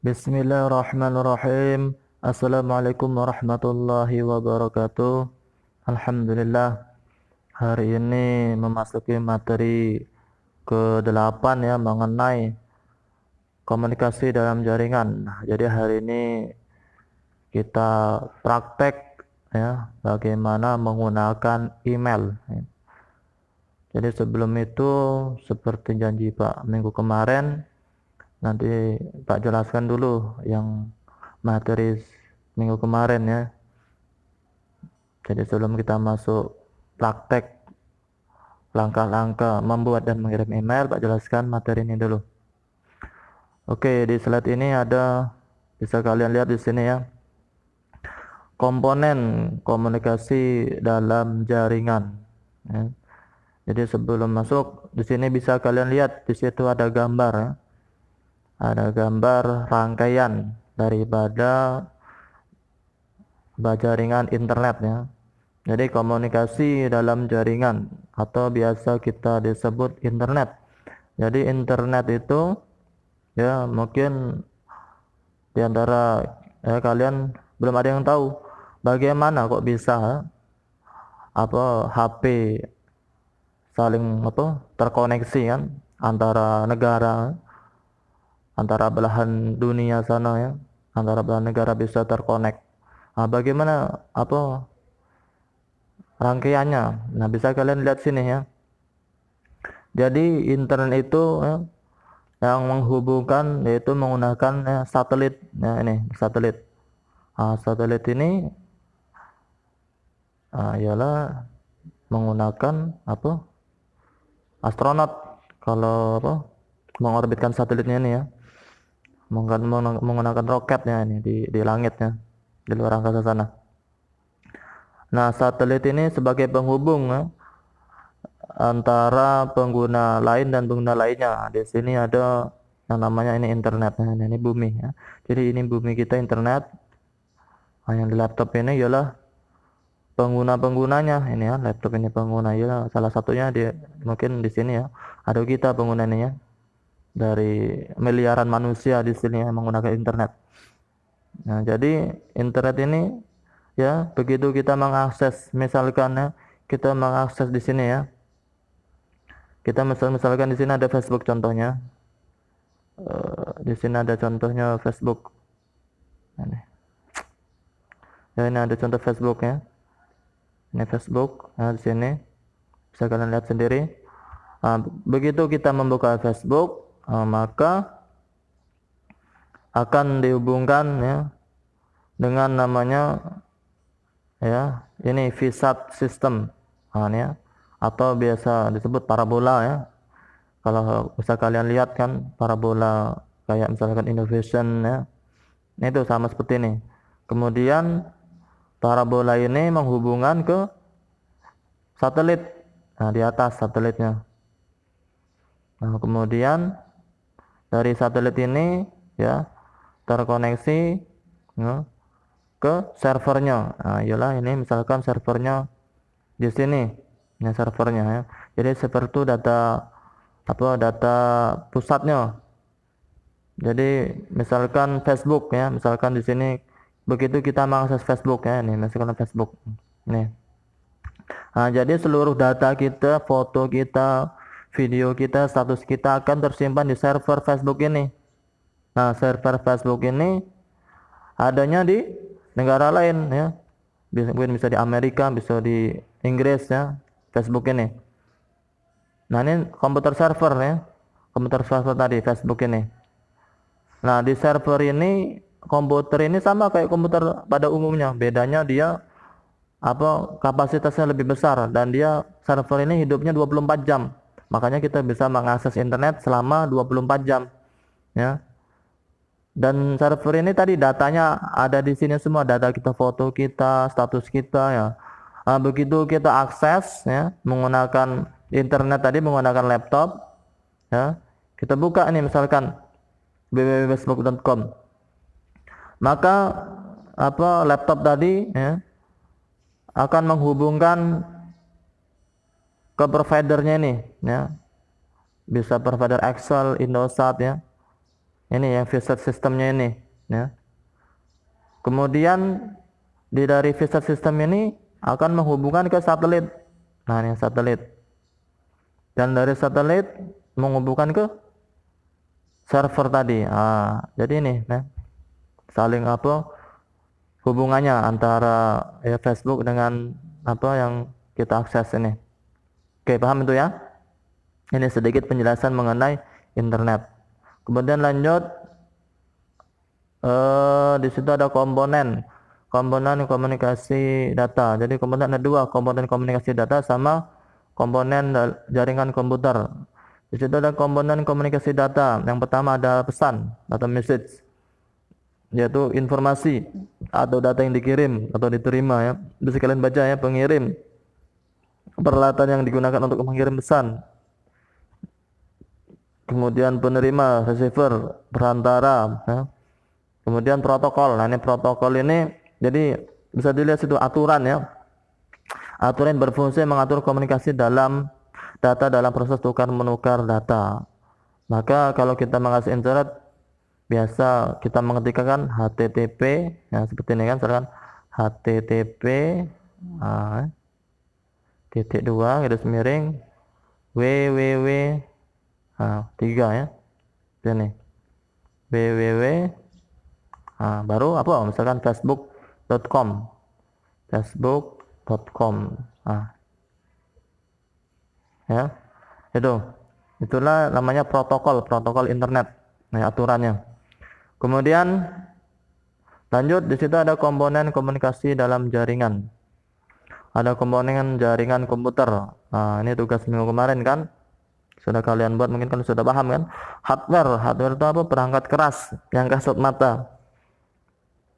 Bismillahirrahmanirrahim. Assalamualaikum warahmatullahi wabarakatuh. Alhamdulillah, hari ini memasuki materi ke-8 ya, mengenai komunikasi dalam jaringan. Jadi hari ini kita praktek ya, bagaimana menggunakan email. Jadi sebelum itu, seperti janji Pak minggu kemarin, nanti Pak jelaskan dulu yang materi minggu kemarin ya. Jadi sebelum kita masuk praktek langkah-langkah membuat dan mengirim email, Pak jelaskan materi ini dulu. Oke, di slide ini ada, bisa kalian lihat di sini ya, komponen komunikasi dalam jaringan. Ya. Jadi sebelum masuk di sini bisa kalian lihat di situ ada gambar ya. Ada gambar rangkaian daripada jaringan internet ya. Jadi komunikasi dalam jaringan atau biasa kita disebut internet. Jadi internet itu ya mungkin diantara kalian belum ada yang tahu bagaimana kok bisa HP saling terkoneksi kan antara negara, antara belahan dunia sana ya, antara belahan negara bisa terkonek. Bagaimana rangkaiannya? Nah, bisa kalian lihat sini ya. Jadi internet itu ya, yang menghubungkan yaitu menggunakan satelit. Ya, ini satelit. Satelit ini ialah menggunakan astronot kalau mengorbitkan satelitnya ini ya, menggunakan roketnya ini di langitnya, di luar angkasa sana. Nah, satelit ini sebagai penghubung ya, antara pengguna lain dan pengguna lainnya. Di sini ada yang namanya ini internet. Nah, ini bumi ya. Jadi ini bumi kita internet. Yang di laptop ini ialah pengguna-penggunanya. Ini ya, laptop ini pengguna ya. Salah satunya mungkin di sini ya. Ada kita penggunanya ya. Dari miliaran manusia di sini yang menggunakan internet. Nah, jadi internet ini ya, begitu kita mengakses, misalkan ya, kita mengakses di sini ya. Kita misalkan di sini ada Facebook contohnya. Di sini ada contohnya Facebook. Ini. Ya, ini ada contoh Facebook ya. Ini Facebook. Nah, di sini bisa kalian lihat sendiri. Begitu kita membuka Facebook, maka akan dihubungkan ya dengan namanya ya, ini VSAT system. Ini ya, atau biasa disebut parabola ya. Kalau bisa kalian lihat kan parabola kayak misalkan Innovation ya. Ini itu sama seperti ini. Kemudian parabola ini menghubungkan ke satelit. Nah, di atas satelitnya. Nah, kemudian dari satelit ini ya terkoneksi ya, ke servernya. Nah, iyalah ini misalkan servernya di sini. Ini servernya ya. Jadi seperti data data pusatnya. Jadi misalkan Facebook ya, misalkan di sini begitu kita mengakses Facebook ya, ini misalkan Facebook. Nih. Nah, jadi seluruh data kita, foto kita, video kita, status kita akan tersimpan di server Facebook ini. Nah, server Facebook ini adanya di negara lain ya. Mungkin bisa di Amerika, bisa di Inggris ya, Facebook ini. Nah, ini komputer server ya. Komputer server tadi Facebook ini. Nah, di server ini komputer ini sama kayak komputer pada umumnya. Bedanya dia kapasitasnya lebih besar dan dia server ini hidupnya 24 jam. Makanya kita bisa mengakses internet selama 24 jam. Ya. Dan server ini tadi datanya ada di sini semua, data kita, foto kita, status kita ya. Begitu kita akses ya menggunakan internet tadi, menggunakan laptop ya. Kita buka ini misalkan www.facebook.com. Maka laptop tadi ya akan menghubungkan ke providernya ini ya. Bisa provider Excel, Indosat ya. Ini yang VSAT sistemnya ini, ya. Kemudian dari VSAT sistem ini akan menghubungkan ke satelit. Nah, ini satelit. Dan dari satelit menghubungkan ke server tadi. Jadi ini, ya, saling hubungannya antara Facebook dengan yang kita akses ini. Oke, paham itu ya? Ini sedikit penjelasan mengenai internet. Kemudian lanjut, di situ ada komponen komunikasi data. Jadi komponen ada dua, komponen komunikasi data sama komponen jaringan komputer. Di situ ada komponen komunikasi data. Yang pertama ada pesan atau message, yaitu informasi atau data yang dikirim atau diterima, ya. Bisa kalian baca ya, pengirim, peralatan yang digunakan untuk mengirim pesan. Kemudian penerima, receiver, perantara, ya. Kemudian protokol. Nah, ini protokol ini jadi bisa dilihat situ aturan, ya. Aturan berfungsi mengatur komunikasi dalam data dalam proses tukar menukar data. Maka kalau kita mengakses internet, biasa kita mengetikkan HTTP, ya, seperti ini kan, misalkan HTTP //www www 3 ya, ini www baru misalkan facebook.com ya, itulah namanya protokol internet, nah, aturannya. Kemudian lanjut, di situ ada komponen komunikasi dalam jaringan. Ada komponen jaringan komputer. Nah, ini tugas minggu kemarin kan sudah kalian buat, mungkin kalian sudah paham kan. Hardware itu perangkat keras yang kasat mata.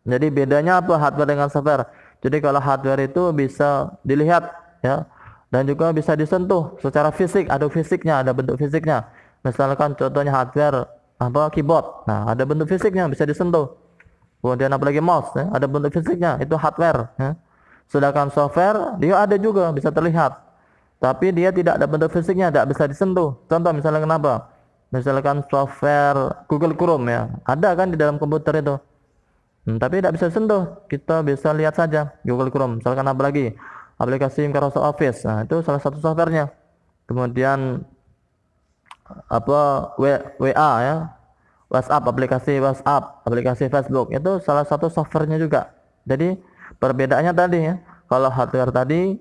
Jadi bedanya hardware dengan software? Jadi kalau hardware itu bisa dilihat, ya, dan juga bisa disentuh secara fisik, ada fisiknya, ada bentuk fisiknya. Misalkan contohnya hardware keyboard, nah ada bentuk fisiknya, bisa disentuh. Kemudian apalagi mouse, ya, ada bentuk fisiknya, itu hardware, ya. Sedangkan software dia ada juga, bisa terlihat, tapi dia tidak ada bentuk fisiknya, tidak bisa disentuh. Contoh misalnya kenapa? Misalkan software Google Chrome, ya, ada kan di dalam komputer itu, tapi tidak bisa sentuh, kita bisa lihat saja Google Chrome. Misalkan apalagi aplikasi Microsoft Office, nah itu salah satu softwarenya. Kemudian WA, ya, WhatsApp, aplikasi WhatsApp, aplikasi Facebook, itu salah satu softwarenya juga. Jadi perbedaannya tadi, ya, kalau hardware tadi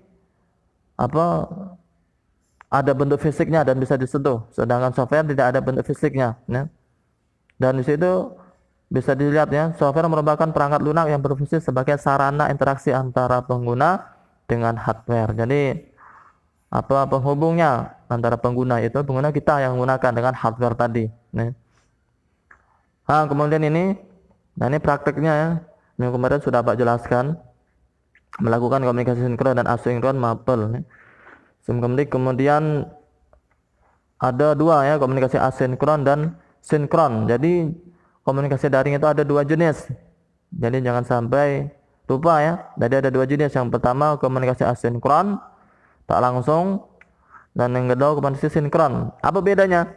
ada bentuk fisiknya dan bisa disentuh, sedangkan software tidak ada bentuk fisiknya, ya. Dan di situ bisa dilihat, ya, software merupakan perangkat lunak yang berfungsi sebagai sarana interaksi antara pengguna dengan hardware. Jadi penghubungnya antara pengguna, itu pengguna kita yang menggunakan dengan hardware tadi, ya. Kemudian ini prakteknya, ya. Yang kemarin sudah Pak jelaskan, melakukan komunikasi sinkron dan asinkron mapel, ya. Kemudian ada dua, ya, komunikasi asinkron dan sinkron. Jadi komunikasi daring itu ada dua jenis, jadi jangan sampai lupa, ya. Jadi ada dua jenis. Yang pertama komunikasi asinkron, tak langsung, dan yang kedua komunikasi sinkron. Apa bedanya?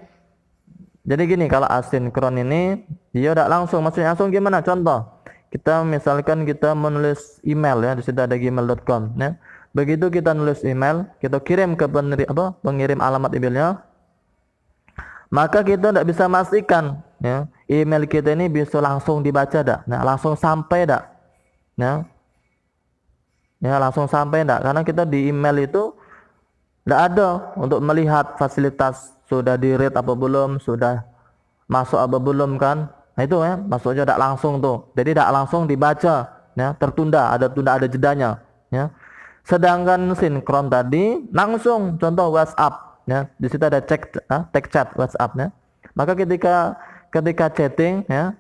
Jadi gini, kalau asinkron ini dia tidak langsung. Maksudnya langsung gimana? Contoh, kita misalkan kita menulis email, ya, di situ ada gmail.com, ya. Begitu kita nulis email, kita kirim ke pengirim alamat emailnya, maka kita tidak bisa memastikan, ya, email kita ini bisa langsung dibaca dak, nah, langsung sampai dak, ya, langsung sampai dak, karena kita di email itu tidak ada untuk melihat fasilitas sudah di read apa belum, sudah masuk apa belum kan. Nah itu, ya, masuknya tidak langsung tuh, jadi tidak langsung dibaca, ya, tertunda, ada jedanya, ya. Sedangkan sinkron tadi langsung, contoh WhatsApp, ya, di situ ada text chat WhatsApp, ya. Maka ketika chatting, ya,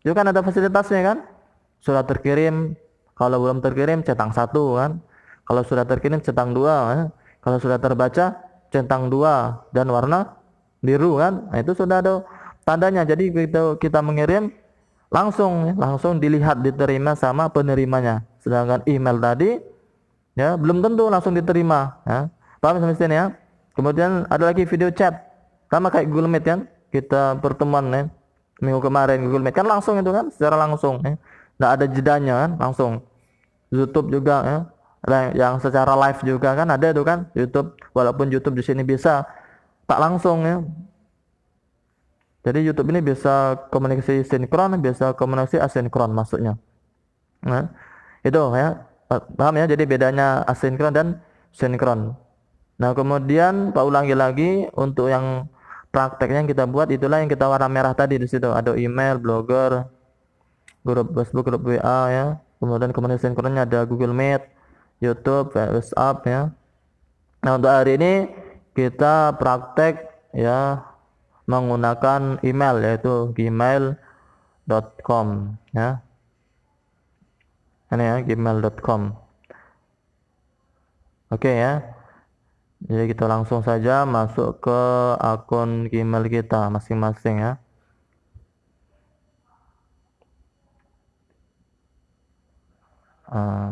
itu kan ada fasilitasnya kan, sudah terkirim, kalau belum terkirim centang 1 kan, kalau sudah terkirim centang 2, ya. Kalau sudah terbaca centang 2 dan warna biru kan, nah itu sudah ada tandanya. Jadi kita mengirim langsung, ya, langsung dilihat, diterima sama penerimanya. Sedangkan email tadi, ya, belum tentu langsung diterima, ya. Paham sampai sini, ya? Kemudian ada lagi video chat, sama kayak Google Meet, kan, kita pertemuan, ya, minggu kemarin Google Meet kan langsung itu kan, secara langsung ya. Nggak ada jedanya kan, langsung. YouTube juga ya. Yang secara live juga kan ada itu kan YouTube, walaupun YouTube di sini bisa tak langsung ya. Jadi YouTube ini bisa komunikasi sinkron, bisa komunikasi asinkron maksudnya. Nah, itu ya. Paham ya? Jadi bedanya asinkron dan sinkron. Nah, kemudian Pak ulangi lagi untuk yang prakteknya yang kita buat, itulah yang kita warna merah tadi di situ. Ada email, blogger, grup Facebook, grup WA ya. Kemudian komunikasi sinkronnya ada Google Meet, YouTube, WhatsApp ya. Nah, untuk hari ini kita praktek ya menggunakan email, yaitu gmail.com ya. Ini ya, gmail.com. Oke ya. Jadi kita langsung saja masuk ke akun Gmail kita masing-masing ya.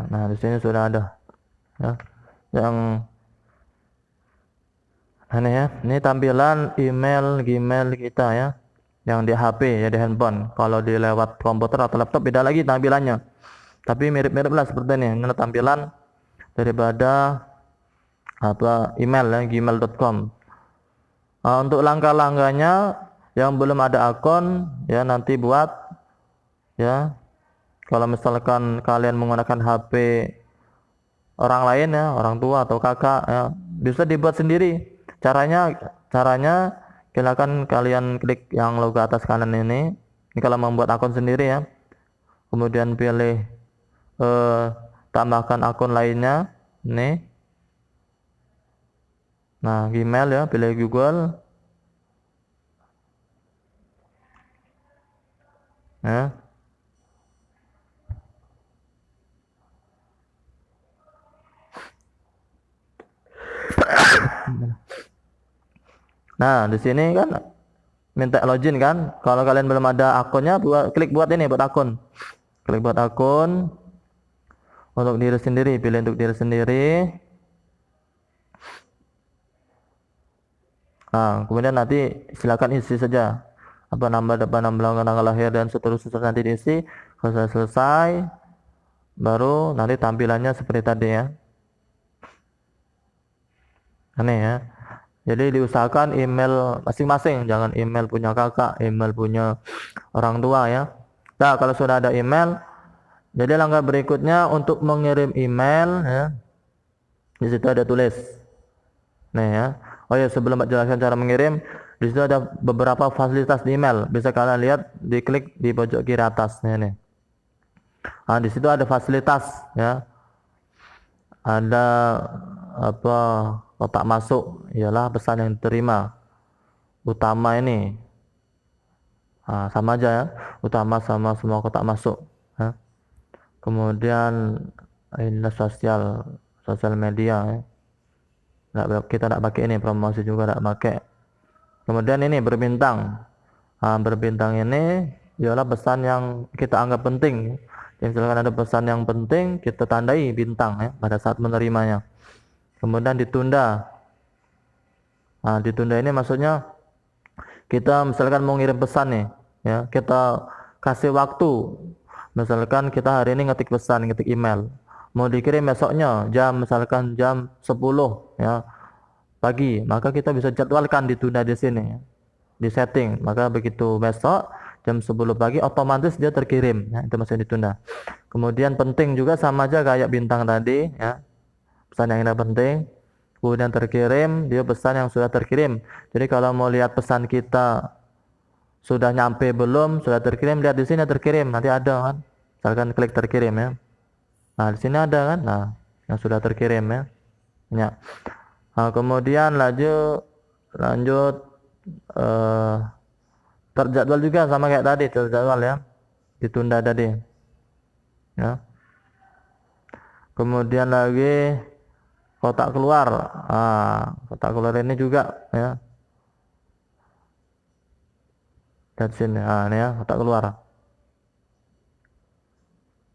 Nah, di sini sudah ada ya. Yang ini ya, ini tampilan email Gmail kita ya. Yang di HP ya, di handphone. Kalau di lewat komputer atau laptop beda lagi tampilannya. Tapi mirip-mirip lah seperti ini. Ini tampilan daripada apa email ya, gmail.com. Untuk langkah-langkahnya yang belum ada akun ya, nanti buat ya. Kalau misalkan kalian menggunakan HP orang lain ya, orang tua atau kakak ya, bisa dibuat sendiri. Caranya silakan kalian klik yang logo atas kanan ini. Ini kalau membuat akun sendiri ya. Kemudian pilih tambahkan akun lainnya nih. Nah, Gmail ya, pilih Google ya. Nah, di sini kan minta login kan. Kalau kalian belum ada akunnya, klik buat ini, buat akun. Klik buat akun untuk diri sendiri, pilih untuk diri sendiri. Nah, kemudian nanti silakan isi saja apa nama depan, nama belakang, tanggal lahir dan seterusnya nanti diisi. Kalau selesai, baru nanti tampilannya seperti tadi ya. Ini ya. Jadi diusahakan email masing-masing, jangan email punya kakak, email punya orang tua ya. Nah, kalau sudah ada email, jadi langkah berikutnya untuk mengirim email ya. Di situ ada tulis. Nih ya. Oh ya, sebelum menjelaskan cara mengirim, di situ ada beberapa fasilitas di email. Bisa kalian lihat, diklik di pojok kiri atas nih. Nah, di situ ada fasilitas ya. Ada apa, kotak masuk, ialah pesan yang diterima. Utama ini. Sama aja ya. Utama sama semua kotak masuk ya. Kemudian ini sosial media ya. Kita tidak pakai ini, promosi juga tidak pakai. Kemudian ini berbintang. Berbintang ini ialah pesan yang kita anggap penting. Jadi misalkan ada pesan yang penting, kita tandai bintang ya pada saat menerimanya. Kemudian ditunda. Ditunda ini maksudnya kita misalkan mau ngirim pesan nih ya, kita kasih waktu. Misalkan kita hari ini ngetik pesan, ngetik email, mau dikirim besoknya misalkan jam 10 ya pagi, maka kita bisa jadwalkan ditunda di sini ya, di setting. Maka begitu besok jam 10 pagi otomatis dia terkirim ya, itu masih ditunda. Kemudian penting juga sama aja kayak bintang tadi ya, pesan yang tidak penting. Kemudian terkirim, dia pesan yang sudah terkirim. Jadi kalau mau lihat pesan kita sudah nyampe belum, sudah terkirim, lihat di sini terkirim, nanti ada kan. Misalkan klik terkirim ya. Nah, di sini ada kan. Nah, yang sudah terkirim ya. Ya. Nah, kemudian lanjut terjadwal juga sama kayak tadi, terjadwal ya. Ditunda tadi. Ya. Kemudian lagi kotak keluar. Kotak keluar ini juga ya. Dan sini, ini ya kotak keluar.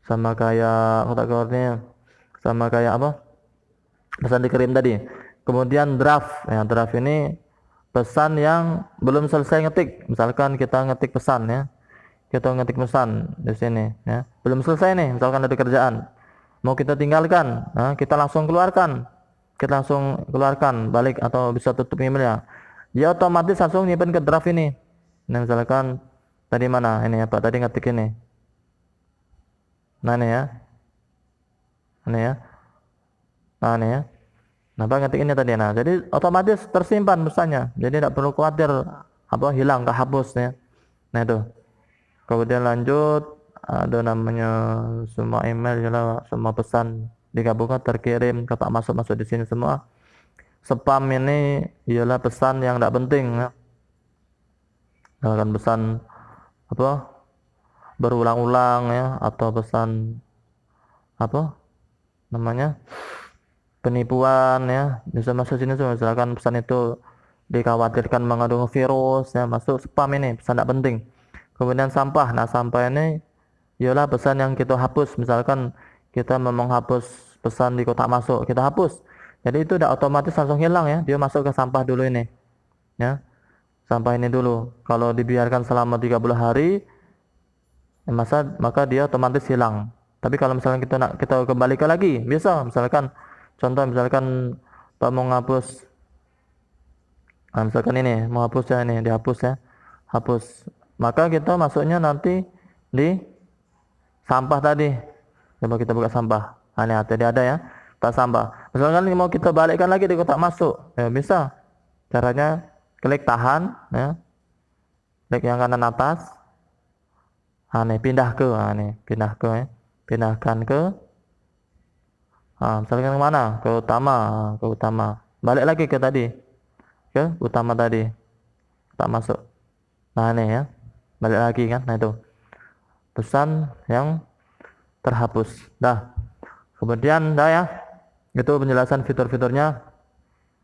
Sama kayak kotak keluarnya, sama kayak apa? Pesan dikirim tadi. Kemudian draft. Ya, draft ini pesan yang belum selesai ngetik. Misalkan kita ngetik pesan ya, kita ngetik pesan di sini ya, belum selesai nih, misalkan ada kerjaan mau kita tinggalkan, nah, kita langsung keluarkan, balik atau bisa tutup emailnya, dia otomatis langsung nyimpen ke draft ini. Nah misalkan tadi mana ini apa tadi ngetik ini, nah ini ya, ini ya, nah ini ya, nah apa ngetik ini tadi, nah jadi otomatis tersimpan pesannya, jadi tidak perlu khawatir apa hilang kehapus ya. Nah itu kemudian lanjut ada namanya semua email ya, semua pesan digabungkan terkirim ke Pak masuk di sini semua. Spam ini ialah pesan yang tidak penting ya. Misalkan pesan apa berulang-ulang ya, atau pesan apa namanya penipuan ya, bisa masuk sini semua. Misalkan pesan itu dikhawatirkan mengandung virus ya, masuk spam ini, pesan tidak penting. Kemudian sampah, nah sampah ini ialah pesan yang kita hapus. Misalkan kita mau menghapus pesan di kotak masuk, kita hapus, jadi itu udah otomatis langsung hilang ya, dia masuk ke sampah dulu ini ya, sampah ini dulu. Kalau dibiarkan selama 30 hari maka dia otomatis hilang. Tapi kalau misalkan kita kembalikan lagi bisa, misalkan contoh misalkan Pak mau ngapus, nah, misalkan ini mau hapus ya, ini dihapus ya, hapus, maka kita masuknya nanti di sampah tadi. Coba kita buka sampah, ini tadi ada ya, tak sampah. Misalkan mau kita balikkan lagi di kotak masuk ya bisa, caranya klik tahan ya, klik yang kanan atas, nih pindah ke, pindah ke ya, pindahkan ke, misalkan kemana, ke utama, ke utama, balik lagi ke tadi, ke utama tadi, tak masuk. Nah ini ya, balik lagi kan. Nah itu pesan yang terhapus. Dah, kemudian dah ya, itu penjelasan fitur-fiturnya.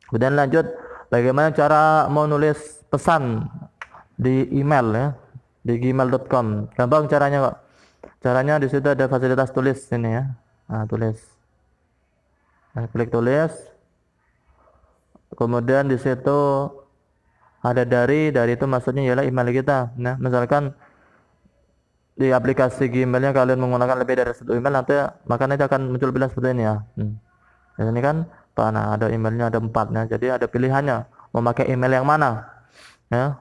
Kemudian lanjut bagaimana cara mau nulis pesan di email ya, di gmail.com. Gampang caranya kok. Caranya di situ ada fasilitas tulis ini ya. Nah, tulis. Nah, klik tulis. Kemudian di situ ada dari itu maksudnya ialah email kita. Nah, misalkan di aplikasi Gmailnya kalian menggunakan lebih dari satu email, nanti maka nanti akan muncul pilihan seperti ini ya. Dan ini kan nah, ada emailnya ada 4 ya, jadi ada pilihannya mau pakai email yang mana ya.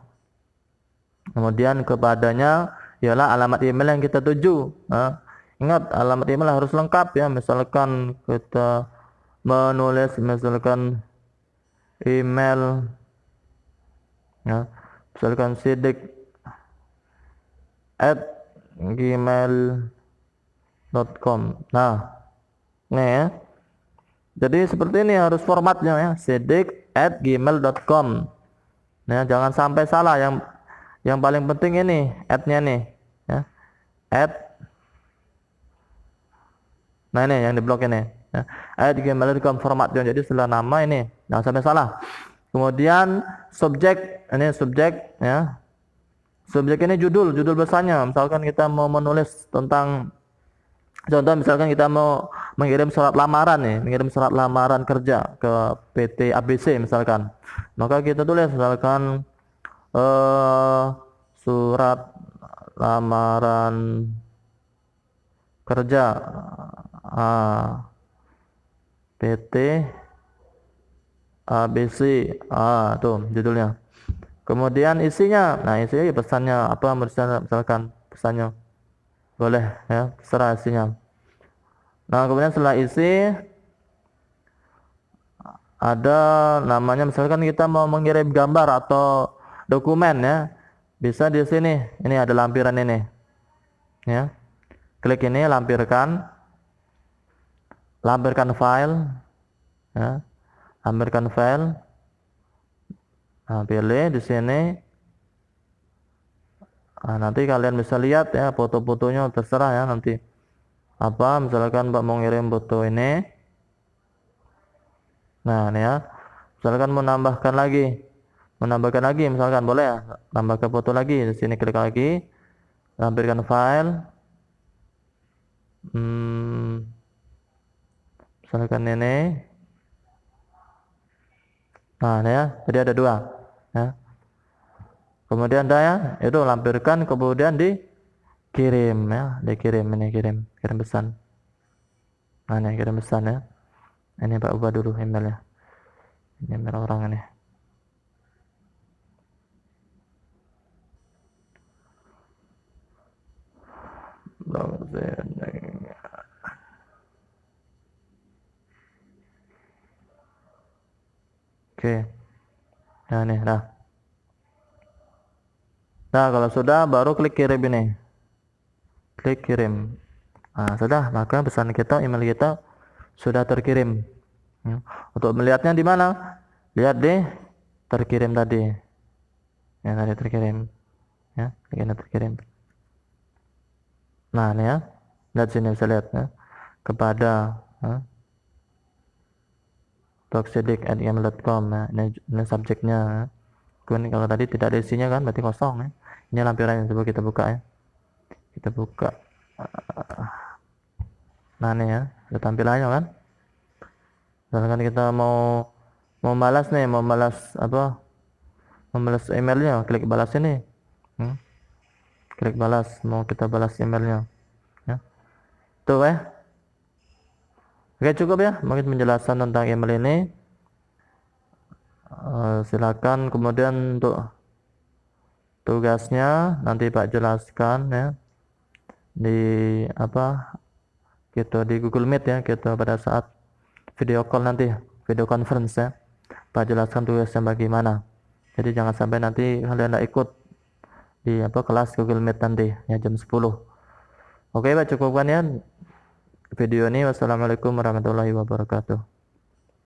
Kemudian kepadanya ialah alamat email yang kita tuju. Nah, ingat alamat email harus lengkap ya. Misalkan kita menulis misalkan email ya, misalkan sidik@gmail.com. Nah, ini ya. Jadi seperti ini harus formatnya ya, sidik@gmail.com. Nah, jangan sampai salah. Yang paling penting ini @-nya nih ya. Nah ini yang diblok ini ya. @gmail.com formatnya. Jadi setelah nama ini jangan sampai salah. Kemudian subjek, ini subjek ya. Subjek ini judul besarnya. Misalkan kita mau menulis tentang, contoh misalkan kita mau mengirim surat lamaran nih, mengirim surat lamaran kerja ke PT ABC misalkan. Maka kita tulis misalkan surat lamaran kerja PT ABC, tuh judulnya. Kemudian isinya, nah isinya pesannya apa, misalkan pesannya boleh ya, terserah isinya. Nah kemudian setelah isi ada namanya, misalkan kita mau mengirim gambar atau dokumen ya, bisa di sini. Ini ada lampiran ini ya, klik ini lampirkan file ya, lampirkan file. Nah, pilih di sini. Nah, nanti kalian bisa lihat ya foto-fotonya, terserah ya nanti apa, misalkan Pak mau ngirim foto ini. Nah ini ya, misalkan mau menambahkan lagi misalkan boleh ya, tambahkan foto lagi. Di sini klik lagi lampirkan file, misalkan ini. Nah ini ya, jadi ada 2. ya. Kemudian daya itu lampirkan, kemudian dikirim ya, dikirim, ini kirim pesan. Nah, ini kirim pesan ya. Ini Pak ubah dulu emailnya. Ini email orang ini. Oke. Nah, nih, nah. Nah, kalau sudah baru klik kirim ini. Klik kirim. Nah, sudah, maka pesan kita, email kita sudah terkirim. Ya. Untuk melihatnya di mana? Lihat di terkirim tadi. Ya, tadi terkirim. Ya, ini terkirim. Nah, ini ya. Lihat sini, bisa lihat ya. Kepada toxic@gmail.com ya. Ini subjeknya ya. Kemudian kalau tadi tidak ada isinya kan berarti kosong ya. Ini lampirannya, coba kita buka ya. Kita buka. Nah, ini ya, ada tampilannya kan. Misalkan kita mau balas nih, mau balas apa? Membalas emailnya, klik balas ini. Klik balas, mau kita balas emailnya. Ya. Tuh ya. Oke, cukup ya, mungkin penjelasan tentang email ini. Silakan kemudian untuk tugasnya nanti Pak jelaskan ya di apa gitu di Google Meet ya, gitu pada saat video call nanti, video conference ya. Pak jelaskan tugasnya bagaimana. Jadi jangan sampai nanti kalian tidak ikut di kelas Google Meet nanti ya jam 10. Oke Pak, cukupkan ya video ini. Wassalamualaikum warahmatullahi wabarakatuh.